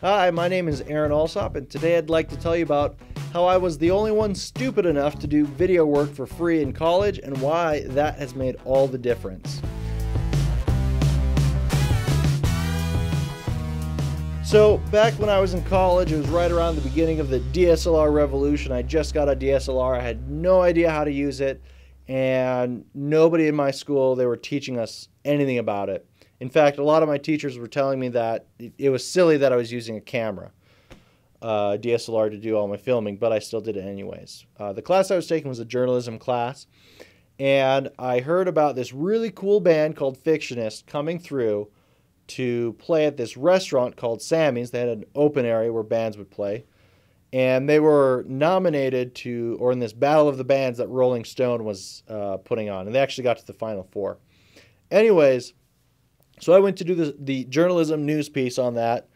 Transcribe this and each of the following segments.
Hi, my name is Aaron Alsop, and today I'd like to tell you about how I was the only one stupid enough to do video work for free in college and why that has made all the difference. So, back when I was in college, it was right around the beginning of the DSLR revolution. I just got a DSLR, I had no idea how to use it, and nobody in my school, they were teaching us anything about it. In fact, a lot of my teachers were telling me that it was silly that I was using a camera, DSLR, to do all my filming, but I still did it anyways. The class I was taking was a journalism class, and I heard about this really cool band called Fictionist coming through to play at this restaurant called Sammy's. They had an open area where bands would play, and they were nominated to, or in this battle of the bands that Rolling Stone was putting on, and they actually got to the final four. Anyways, so I went to do the journalism news piece on that,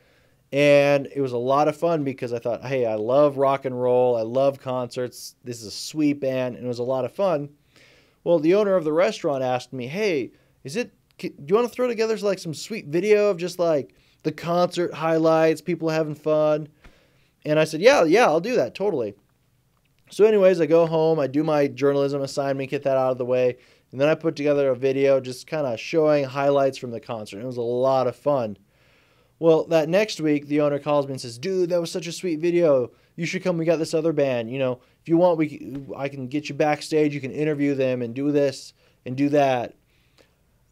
and it was a lot of fun because I thought, hey, I love rock and roll, I love concerts, this is a sweet band, and it was a lot of fun. Well, the owner of the restaurant asked me, hey, do you want to throw together like some sweet video of just like the concert highlights, people having fun? And I said, yeah, I'll do that, totally. So anyways, I go home, I do my journalism assignment, get that out of the way, and then I put together a video just kind of showing highlights from the concert. It was a lot of fun. Well, that next week, the owner calls me and says, dude, that was such a sweet video. You should come. We got this other band. You know, if you want, I can get you backstage. You can interview them and do this and do that.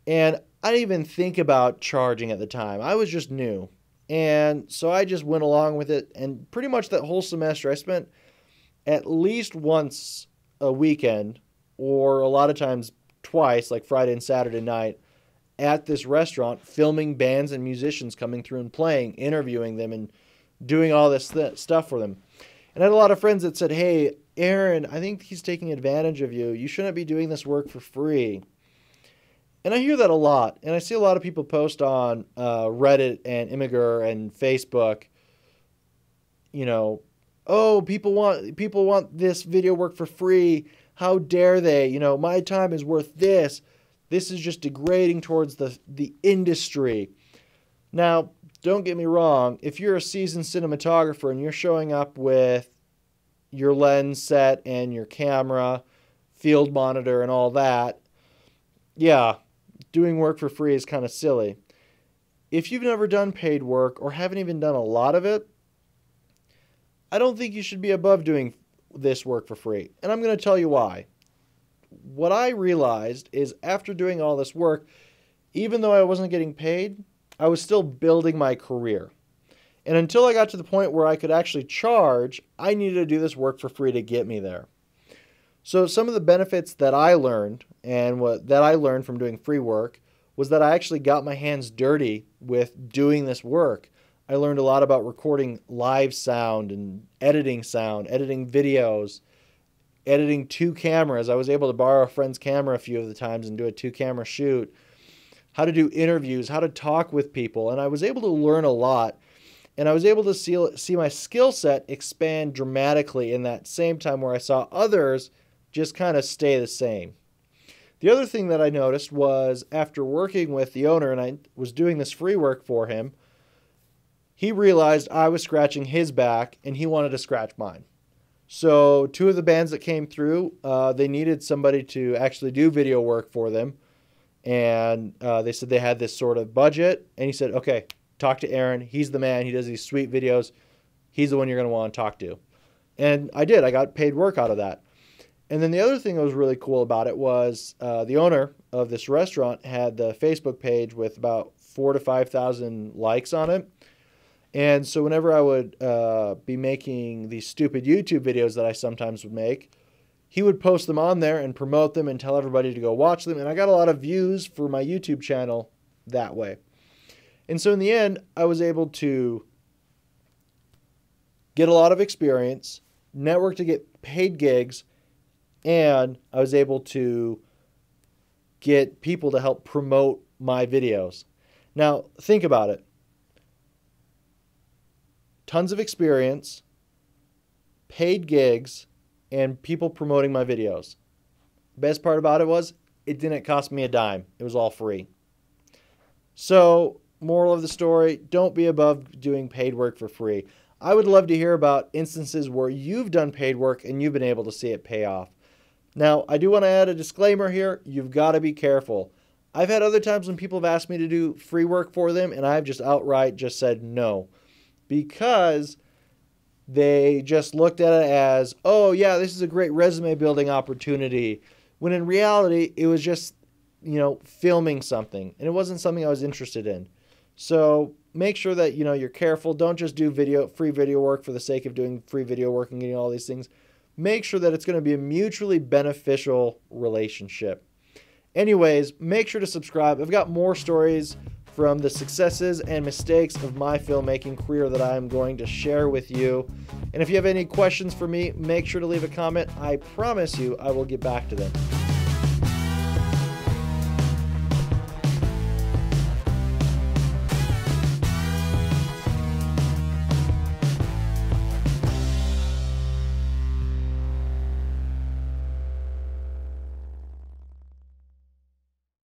And I didn't even think about charging at the time. I was just new. And so I just went along with it. And pretty much that whole semester, I spent at least once a weekend, or a lot of times twice, like Friday and Saturday night, at this restaurant filming bands and musicians coming through and playing, interviewing them, and doing all this stuff for them. And I had a lot of friends that said, hey, Aaron, I think he's taking advantage of you. You shouldn't be doing this work for free. And I hear that a lot. And I see a lot of people post on Reddit and Imgur and Facebook, you know, oh, people want this video work for free. How dare they? You know, my time is worth this. This is just degrading towards the industry. Now, don't get me wrong. If you're a seasoned cinematographer and you're showing up with your lens set and your camera, field monitor, and all that, yeah, doing work for free is kind of silly. If you've never done paid work or haven't even done a lot of it, I don't think you should be above doing this work for free. And I'm going to tell you why. What I realized is after doing all this work, even though I wasn't getting paid, I was still building my career. And until I got to the point where I could actually charge, I needed to do this work for free to get me there. So some of the benefits that I learned and that I learned from doing free work was that I actually got my hands dirty with doing this work. I learned a lot about recording live sound and editing videos, editing two cameras. I was able to borrow a friend's camera a few of the times and do a two-camera shoot, how to do interviews, how to talk with people. And I was able to learn a lot. And I was able to see my skill set expand dramatically in that same time where I saw others just kind of stay the same. The other thing that I noticed was after working with the owner and I was doing this free work for him, he realized I was scratching his back and he wanted to scratch mine. So two of the bands that came through, they needed somebody to actually do video work for them. And they said they had this sort of budget. And he said, okay, talk to Aaron. He's the man. He does these sweet videos. He's the one you're going to want to talk to. And I did. I got paid work out of that. And then the other thing that was really cool about it was the owner of this restaurant had the Facebook page with about 4,000 to 5,000 likes on it. And so whenever I would be making these stupid YouTube videos that I sometimes would make, he would post them on there and promote them and tell everybody to go watch them. And I got a lot of views for my YouTube channel that way. And so in the end, I was able to get a lot of experience, network to get paid gigs, and I was able to get people to help promote my videos. Now, think about it. Tons of experience, paid gigs, and people promoting my videos. Best part about it was it didn't cost me a dime. It was all free. So moral of the story, don't be above doing paid work for free. I would love to hear about instances where you've done paid work and you've been able to see it pay off. Now, I do want to add a disclaimer here. You've got to be careful. I've had other times when people have asked me to do free work for them, and I've just outright just said no, because they just looked at it as, oh yeah, this is a great resume building opportunity, when in reality, it was just, filming something, and it wasn't something I was interested in. So make sure that, you're careful. Don't just do free video work for the sake of doing free video work and getting all these things. Make sure that it's going to be a mutually beneficial relationship. Anyways, make sure to subscribe. I've got more stories from the successes and mistakes of my filmmaking career that I'm going to share with you. And if you have any questions for me, make sure to leave a comment. I promise you I will get back to them.